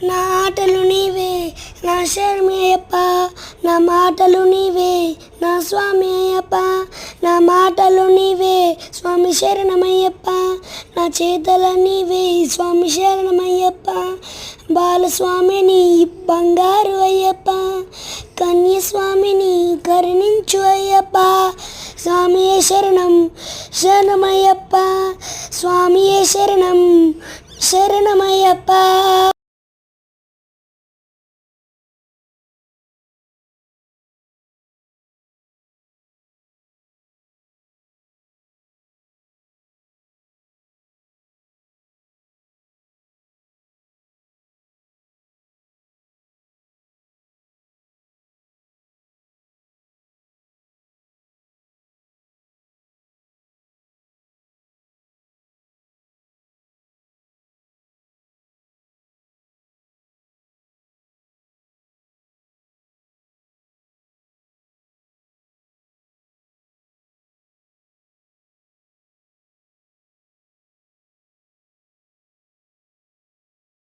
నా ఆటలు నీవే నా శరణి అయ్యప్ప, నా మాటలు నీవే నా స్వామి అయ్యప్ప, నా మాటలు నీవే స్వామి శరణమయ్యప్ప, నా చేతల నీవే స్వామి శరణమయ్యప్ప, బాలస్వామిని బంగారు అయ్యప్ప, కన్యస్వామిని కరుణించు అయ్యప్ప, స్వామియే శరణం శరణమయ్యప్ప, స్వామియే శరణం శరణమయ్యప్ప.